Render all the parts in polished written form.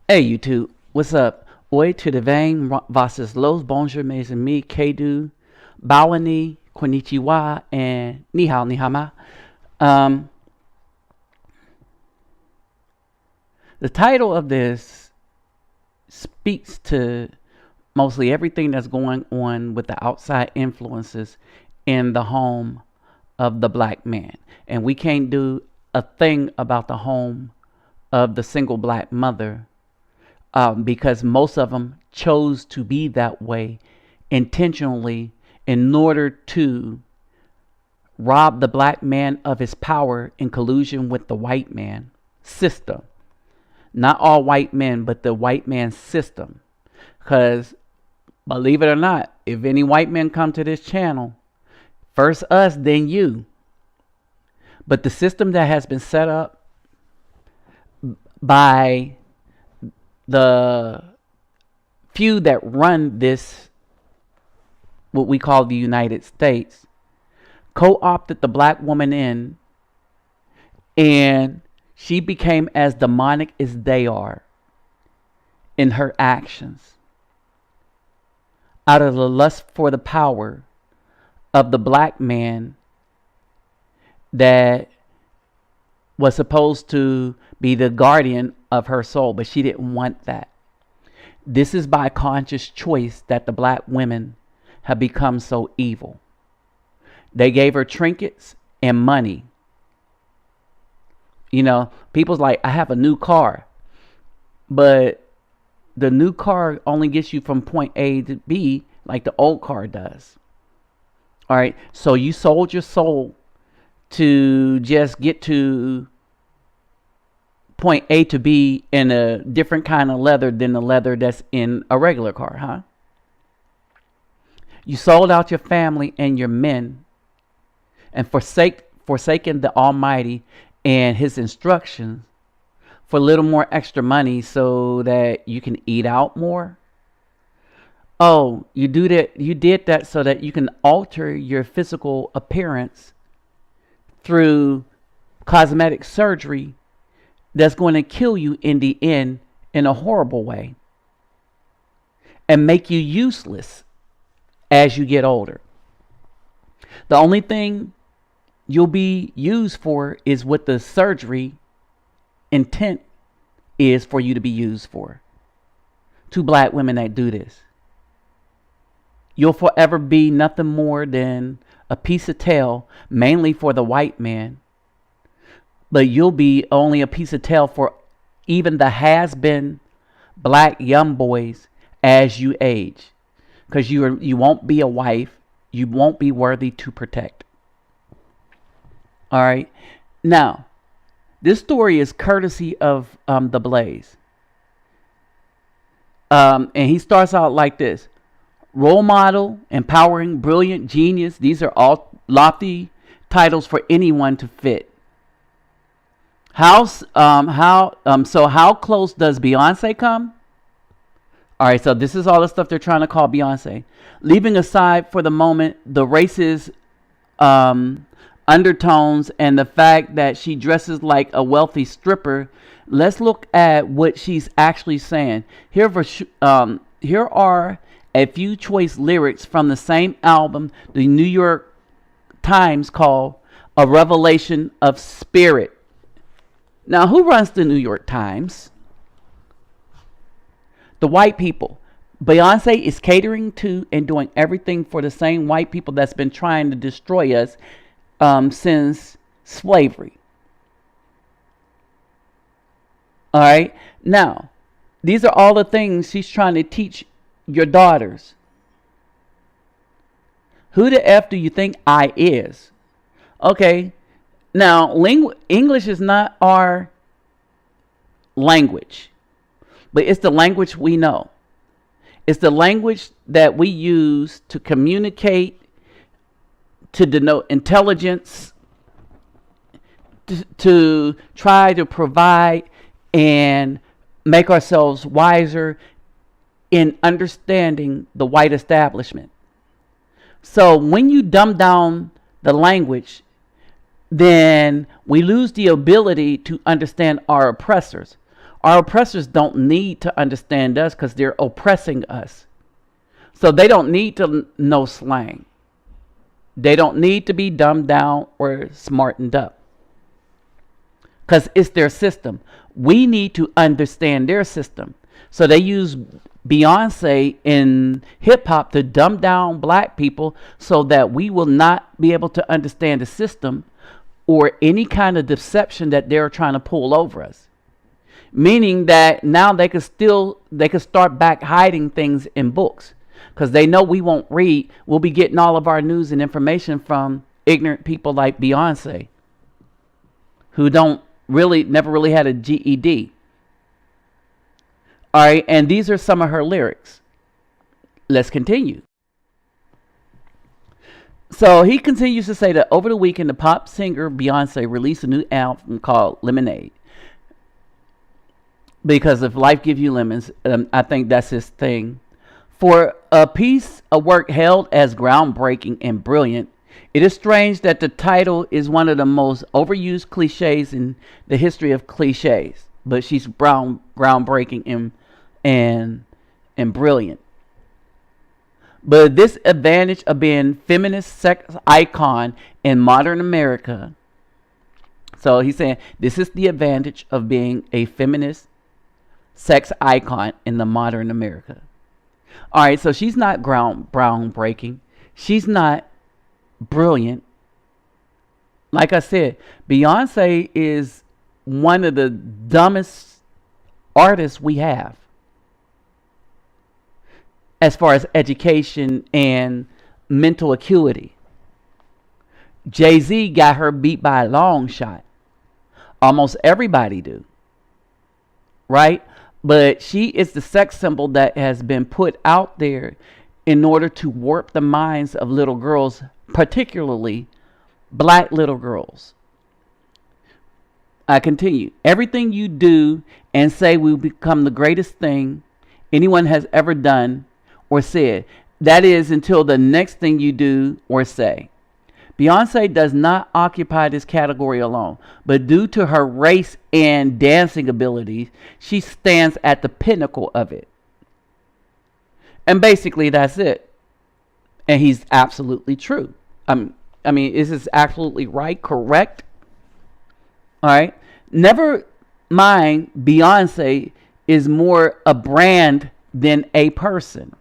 Hey YouTube, what's up? Oi to the vein versus los bonjour mes amis, Kedu, Bawani, Konnichiwa, and Ni hao ni hama. Um, the title of this speaks to mostly everything that's going on with the outside influences in the home of the black man. And we can't do a thing about the home of the single black mother because most of them chose to be that way intentionally in order to rob the black man of his power in collusion with the white man system. Not all white men, but the white man system. Because believe it or not, if any white men come to this channel, first us, then you. But the system that has been set up by the few that run this, what we call the United States, co-opted the black woman in, and she became as demonic as they are in her actions out of the lust for the power of the black man that was supposed to be the guardian of her soul, but she didn't want that. This is by conscious choice that the black women have become so evil. They gave her trinkets and money. You know, people's like, I have a new car, but the new car only gets you from point A to B like the old car does. All right, so you sold your soul to just get to point A to B in a different kind of leather than the leather that's in a regular car, huh? You sold out your family and your men and forsaken the Almighty and his instructions for a little more extra money so that you can eat out more. Oh, you did that so that you can alter your physical appearance through cosmetic surgery that's going to kill you in the end in a horrible way and make you useless as you get older. The only thing you'll be used for is what the surgery intent is for you to be used for. Two black women that do this. You'll forever be nothing more than a piece of tail, mainly for the white man. But you'll be only a piece of tail for even the has-been black young boys as you age. Because you won't be a wife. You won't be worthy to protect. All right. Now, this story is courtesy of The Blaze. And he starts out like this. Role model, empowering, brilliant, genius. These are all lofty titles for anyone to fit. So how close does Beyonce come? All right, so this is all the stuff they're trying to call Beyonce. Leaving aside for the moment the racist undertones and the fact that she dresses like a wealthy stripper, let's look at what she's actually saying. Here are a few choice lyrics from the same album the New York Times called A Revelation of Spirit. Now, who runs the New York Times? The white people. Beyonce is catering to and doing everything for the same white people that's been trying to destroy us since slavery. All right. Now, these are all the things she's trying to teach your daughters. Who the F do you think I is? Okay. Now, English is not our language, but it's the language we know. It's the language that we use to communicate, to denote intelligence, to try to provide and make ourselves wiser in understanding the white establishment. So when you dumb down the language, then we lose the ability to understand our oppressors. Our oppressors don't need to understand us because they're oppressing us. So they don't need to know slang. They don't need to be dumbed down or smartened up because it's their system. We need to understand their system. So they use Beyonce in hip hop to dumb down black people so that we will not be able to understand the system or any kind of deception that they're trying to pull over us. Meaning that now they could start back hiding things in books because they know we won't read. We'll be getting all of our news and information from ignorant people like Beyonce who never really had a GED. All right, and these are some of her lyrics. Let's continue. So he continues to say that over the weekend, the pop singer Beyonce released a new album called Lemonade. Because if life gives you lemons, I think that's his thing. For a piece of work hailed as groundbreaking and brilliant, it is strange that the title is one of the most overused cliches in the history of cliches. But she's groundbreaking and brilliant. But this advantage of being feminist sex icon in modern America. So he's saying this is the advantage of being a feminist sex icon in the modern America. All right, so she's not groundbreaking. She's not brilliant. Like I said, Beyonce is one of the dumbest artists we have as far as education and mental acuity. Jay-Z got her beat by a long shot. Almost everybody do. Right? But she is the sex symbol that has been put out there in order to warp the minds of little girls, particularly black little girls. I continue. Everything you do and say will become the greatest thing anyone has ever done or said. That is until the next thing you do or say. Beyonce does not occupy this category alone, but due to her race and dancing abilities, she stands at the pinnacle of it. And basically that's it. And he's absolutely true. I mean, is this absolutely right, correct? All right. Never mind, Beyonce is more a brand than a person.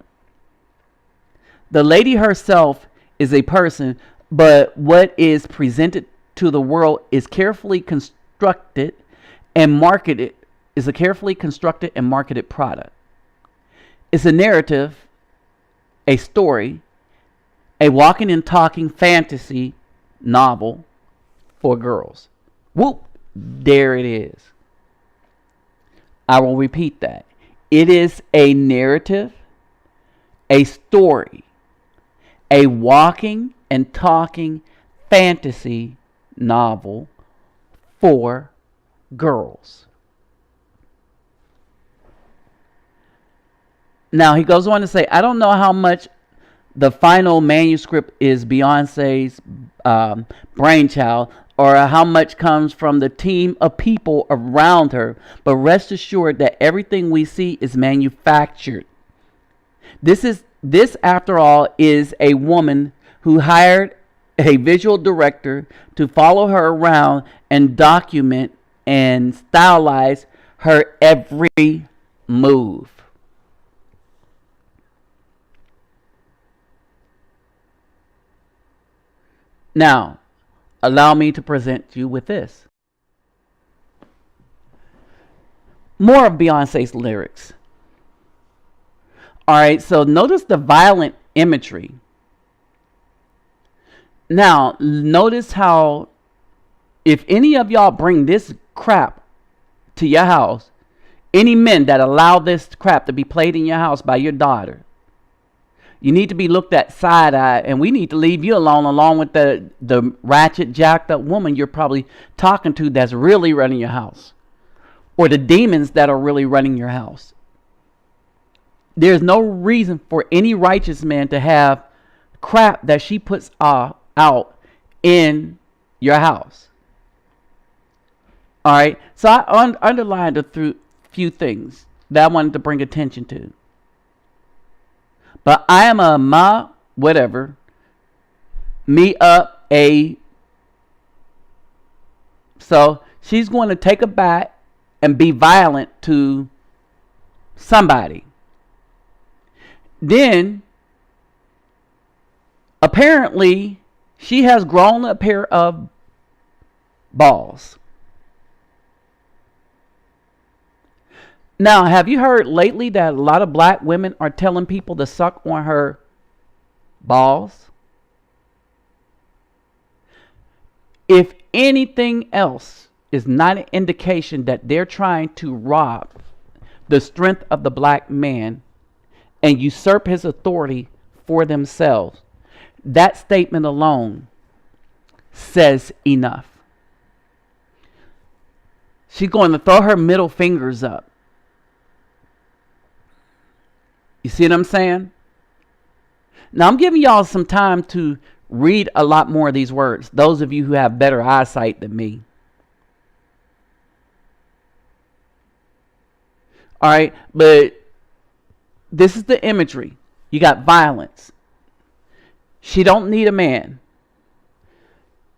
The lady herself is a person, but what is presented to the world is carefully constructed and marketed, is a carefully constructed and marketed product. It's a narrative, a story, a walking and talking fantasy novel for girls. Whoop, there it is. I will repeat that. It is a narrative, a story, a walking and talking fantasy novel for girls. Now he goes on to say, I don't know how much the final manuscript is Beyonce's brainchild or how much comes from the team of people around her, but rest assured that everything we see is manufactured. This after all is a woman who hired a visual director to follow her around and document and stylize her every move. Now, allow me to present you with this. More of Beyonce's lyrics. All right, so notice the violent imagery. Now, notice how if any of y'all bring this crap to your house, any men that allow this crap to be played in your house by your daughter, you need to be looked at side-eye, and we need to leave you along with the ratchet, jacked up woman you're probably talking to that's really running your house, or the demons that are really running your house. There's no reason for any righteous man to have crap that she puts out in your house. All right. So I underlined few things that I wanted to bring attention to. But I am a whatever, me up a. So she's going to take a bat and be violent to somebody. Then, apparently, she has grown a pair of balls. Now, have you heard lately that a lot of black women are telling people to suck on her balls? If anything else is not an indication that they're trying to rob the strength of the black man and usurp his authority for themselves, that statement alone says enough. She's going to throw her middle fingers up. You see what I'm saying? Now, I'm giving y'all some time to read a lot more of these words, those of you who have better eyesight than me. All right, but this is the imagery. You got violence. She don't need a man.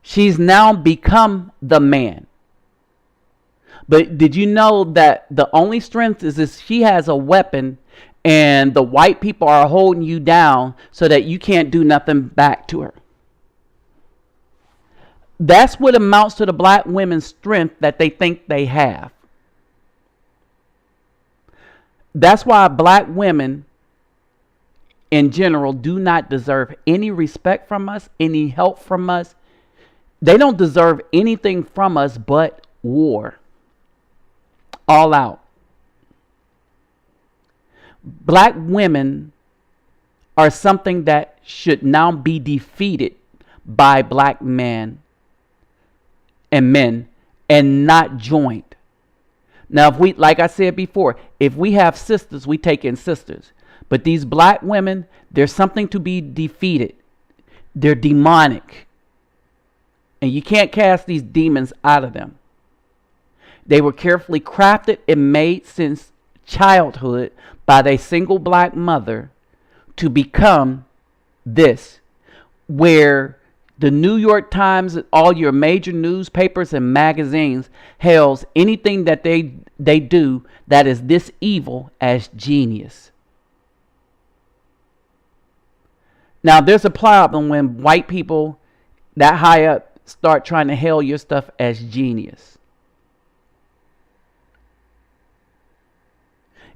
She's now become the man. But did you know that the only strength is this? She has a weapon and the white people are holding you down so that you can't do nothing back to her. That's what amounts to the black women's strength that they think they have. That's why black women in general do not deserve any respect from us, any help from us. They don't deserve anything from us but war. All out. Black women are something that should now be defeated by black men and men and not joined. Now, if we, like I said before, if we have sisters, we take in sisters. But these black women, there's something to be defeated. They're demonic. And you can't cast these demons out of them. They were carefully crafted and made since childhood by their single black mother to become this, where the New York Times, all your major newspapers and magazines hails anything that they do that is this evil as genius. Now, there's a problem when white people that high up start trying to hail your stuff as genius.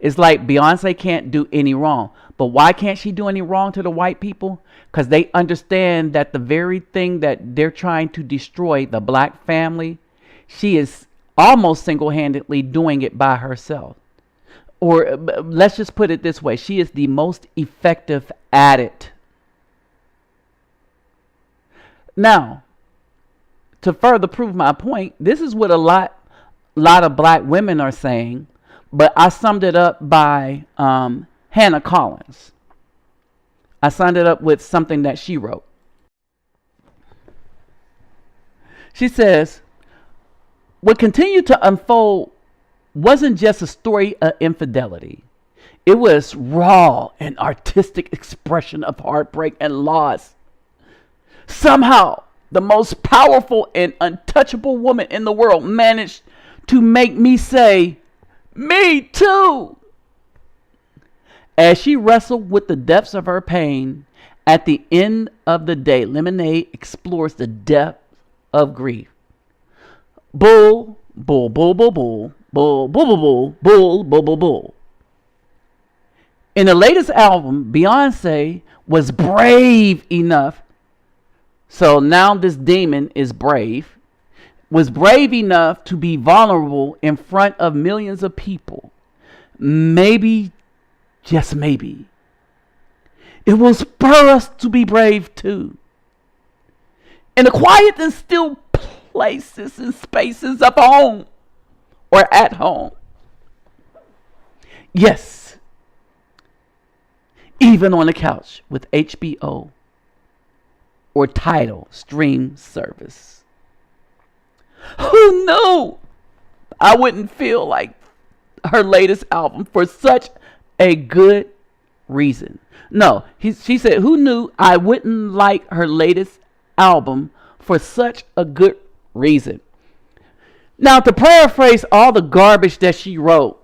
It's like Beyonce can't do any wrong. But why can't she do any wrong to the white people? Because they understand that the very thing that they're trying to destroy, the black family, she is almost single-handedly doing it by herself. Or let's just put it this way. She is the most effective at it. Now, to further prove my point, this is what a lot of black women are saying. But I summed it up by Hannah Collins. I summed it up with something that she wrote. She says, what continued to unfold wasn't just a story of infidelity. It was raw and artistic expression of heartbreak and loss. Somehow, the most powerful and untouchable woman in the world managed to make me say, me too. As she wrestled with the depths of her pain, at the end of the day, Lemonade explores the depth of grief. Bull, bull, bull, bull, bull, bull, bull, bull, bull, bull, bull, bull. In the latest album, Beyonce was brave enough. So now this demon is brave. Was brave enough to be vulnerable in front of millions of people. Maybe, just maybe, it will spur us to be brave too. In the quiet and still places and spaces of home or at home. Yes, even on the couch with HBO or Tidal stream service. Who knew I wouldn't feel like her latest album for such a good reason. No, she said, who knew I wouldn't like her latest album for such a good reason? Now, to paraphrase all the garbage that she wrote,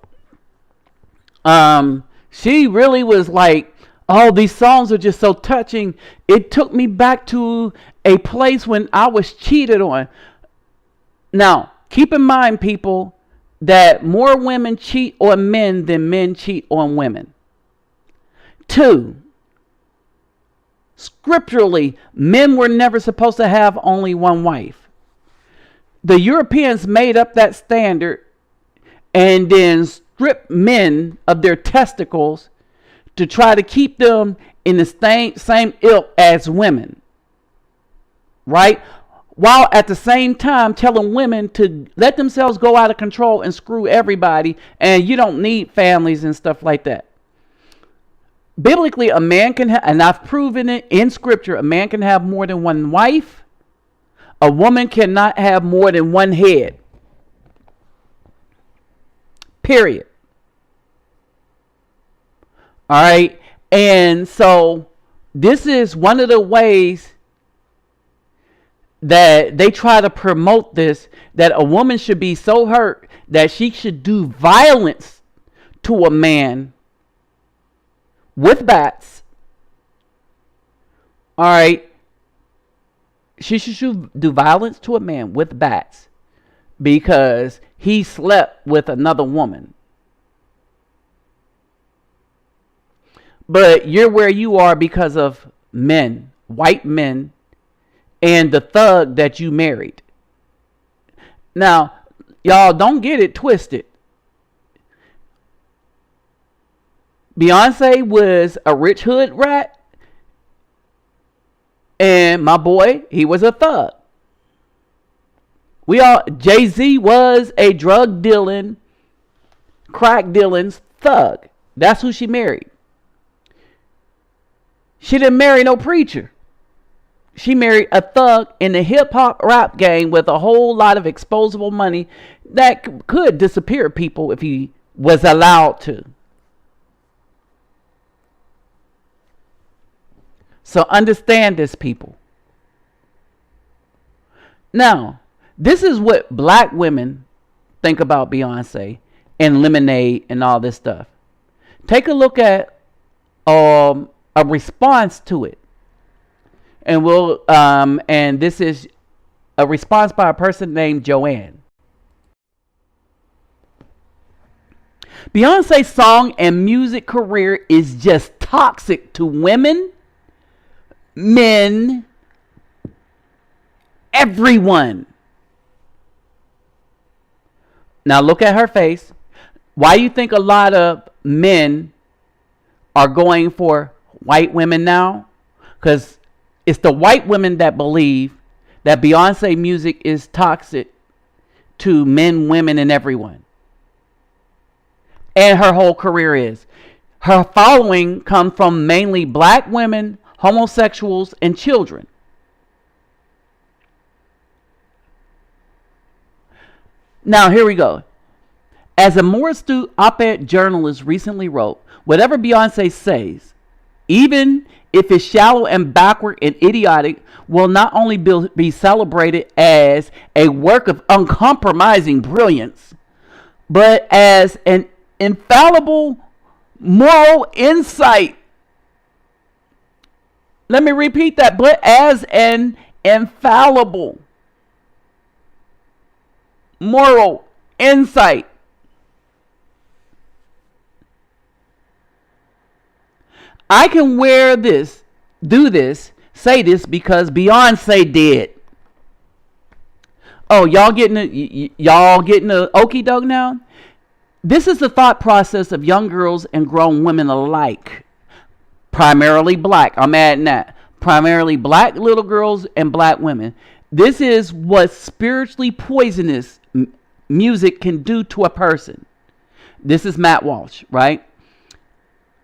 she really was like, oh, these songs are just so touching. It took me back to a place when I was cheated on. Now, keep in mind, people, that more women cheat on men than men cheat on women. 2, scripturally, men were never supposed to have only one wife. The Europeans made up that standard and then stripped men of their testicles to try to keep them in the same ilk as women, right? While at the same time telling women to let themselves go out of control and screw everybody, and you don't need families and stuff like that. Biblically, a man can have, and I've proven it in scripture, a man can have more than one wife. A woman cannot have more than one head. Period. All right. And so this is one of the ways that they try to promote this, that a woman should be so hurt that she should do violence to a man with bats. All right. She should do violence to a man with bats because he slept with another woman. But you're where you are because of men, white men, and the thug that you married. Now, y'all don't get it twisted. Beyonce was a rich hood rat, and my boy, he was a thug. Jay-Z was a drug dealing, crack dealing thug. That's who she married. She didn't marry no preacher. She married a thug in the hip hop rap game with a whole lot of exposable money that could disappear people if he was allowed to. So understand this, people. Now, this is what black women think about Beyonce and Lemonade and all this stuff. Take a look at a response to it. And this is a response by a person named Joanne. Beyonce's song and music career is just toxic to women, men, everyone. Now look at her face. Why do you think a lot of men are going for white women now? Because it's the white women that believe that Beyonce music is toxic to men, women, and everyone. And her whole career is. Her following comes from mainly black women, homosexuals, and children. Now, here we go. As a more astute op-ed journalist recently wrote, whatever Beyonce says, even if it's shallow and backward and idiotic, will not only be celebrated as a work of uncompromising brilliance, but as an infallible moral insight. Let me repeat that, but as an infallible moral insight. I can wear this, do this, say this because Beyonce did. Oh, y'all getting a okie doke now? This is the thought process of young girls and grown women alike. Primarily black. I'm adding that. Primarily black little girls and black women. This is what spiritually poisonous music can do to a person. This is Matt Walsh, right?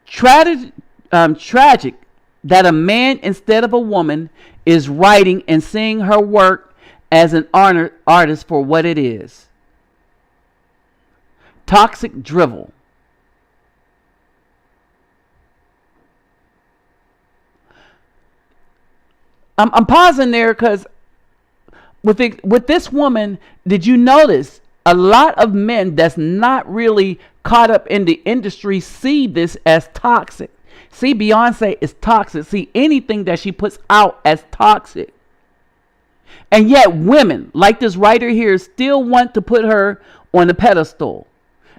Tragic that a man instead of a woman is writing and seeing her work as an artist for what it is. toxic drivel. I'm pausing there because with this woman, did you notice a lot of men that's not really caught up in the industry see this as toxic? See Beyonce is toxic. See anything that she puts out as toxic. And yet women, like this writer here, still want to put her on the pedestal.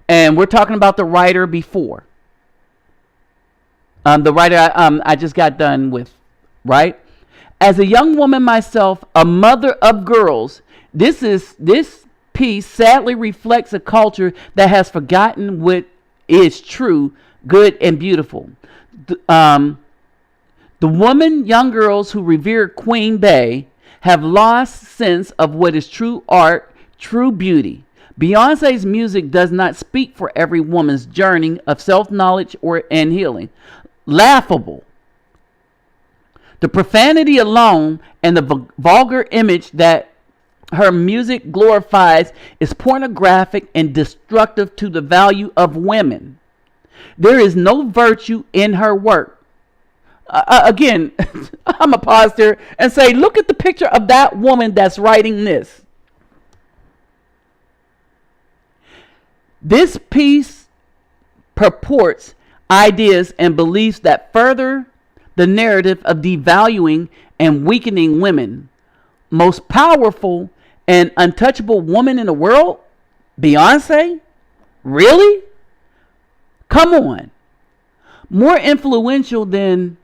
And we're talking about the writer before. The writer I just got done with, right? As a young woman myself, a mother of girls, this piece sadly reflects a culture that has forgotten what is true, good, and beautiful. The woman, young girls who revere Queen Bey have lost sense of what is true art, true beauty. Beyonce's music does not speak for every woman's journey of self-knowledge and healing. Laughable. The profanity alone and the vulgar image that her music glorifies is pornographic and destructive to the value of women. There is no virtue in her work. Again, I'm going to pause there and say, look at the picture of that woman that's writing this. This piece purports ideas and beliefs that further the narrative of devaluing and weakening women. Most powerful and untouchable woman in the world? Beyonce? Really? Come on. More influential than,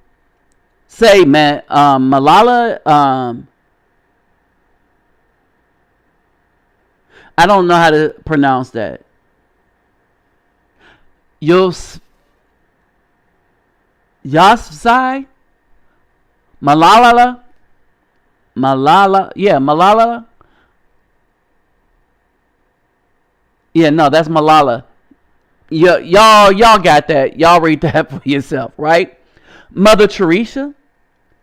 say, Malala. I don't know how to pronounce that. Yosai? Malala? Yeah, Malala. Yeah, no, that's Malala. Yeah, y'all got that. Y'all read that for yourself, right? Mother Teresa,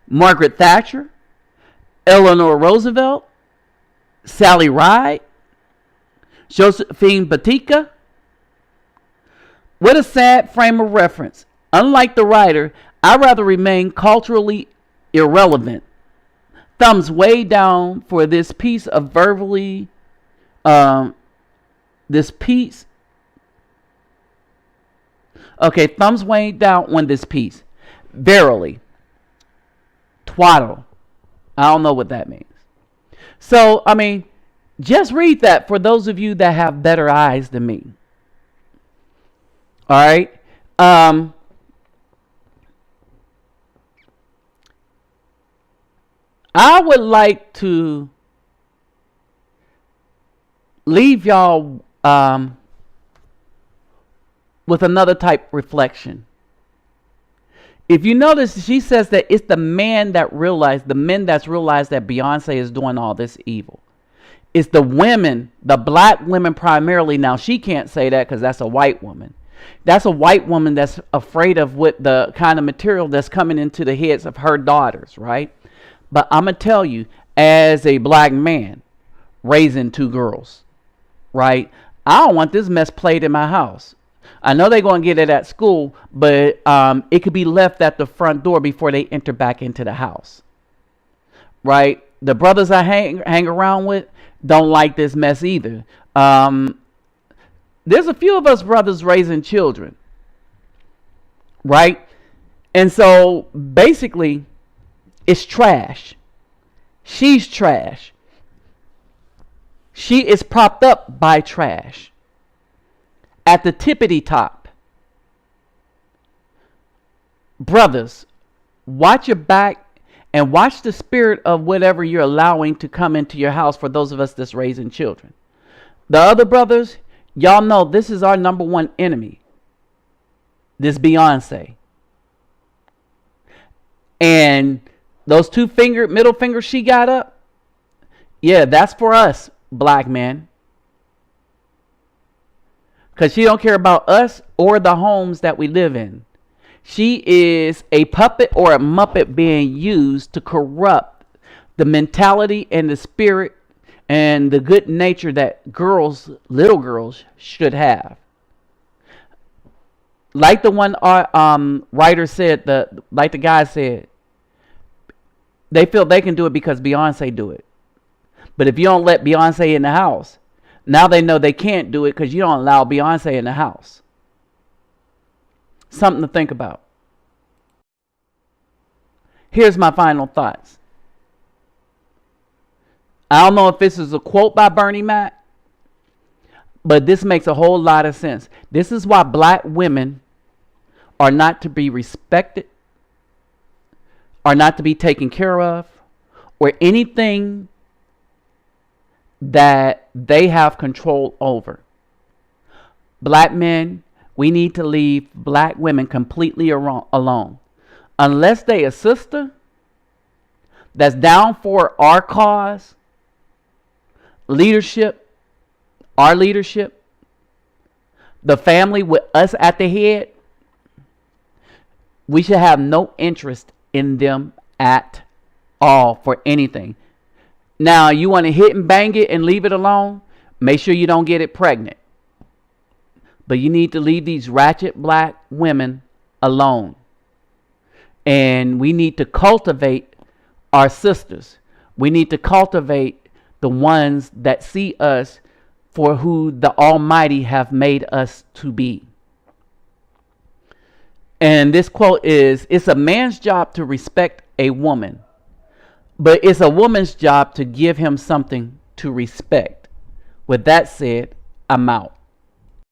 Margaret Thatcher, Eleanor Roosevelt, Sally Ride, Josephine Batika. What a sad frame of reference. Unlike the writer, I'd rather remain culturally irrelevant. Thumbs way down for this piece of verbally, this piece. Okay, thumbs way down on this piece. Verily. Twaddle. I don't know what that means. So, I mean, just read that for those of you that have better eyes than me. All right. I would like to leave y'all with another type reflection. If you notice, she says that it's the men that's realized that Beyonce is doing all this evil. It's the women, the black women primarily. Now, she can't say that because that's a white woman. That's a white woman that's afraid of what the kind of material that's coming into the heads of her daughters, right? But I'm going to tell you, as a black man raising two girls, right? I don't want this mess played in my house. I know they're going to get it at school, but it could be left at the front door before they enter back into the house, right? The brothers I hang around with don't like this mess either. There's a few of us brothers raising children, right? And so basically, it's trash. She's trash. She is propped up by trash. At the tippity top. Brothers, watch your back and watch the spirit of whatever you're allowing to come into your house for those of us that's raising children. The other brothers, y'all know this is our number one enemy. This Beyonce. And those middle fingers she got up, yeah, that's for us, black men. Because she don't care about us or the homes that we live in. She is a puppet or a muppet being used to corrupt the mentality and the spirit and the good nature that little girls should have. Like the one writer said, like the guy said, they feel they can do it because Beyonce do it. But if you don't let Beyonce in the house, now they know they can't do it because you don't allow Beyonce in the house. Something to think about. Here's my final thoughts. I don't know if this is a quote by Bernie Mac, but this makes a whole lot of sense. This is why black women are not to be respected, are not to be taken care of, or anything that they have control over. Black men, we need to leave black women completely alone. Unless they a sister that's down for our cause, leadership, our leadership, the family with us at the head, we should have no interest in them at all for anything. Now, you want to hit and bang it and leave it alone? Make sure you don't get it pregnant. But you need to leave these ratchet black women alone. And we need to cultivate our sisters. We need to cultivate the ones that see us for who the Almighty have made us to be. And this quote is, it's a man's job to respect a woman, but it's a woman's job to give him something to respect. With that said, I'm out.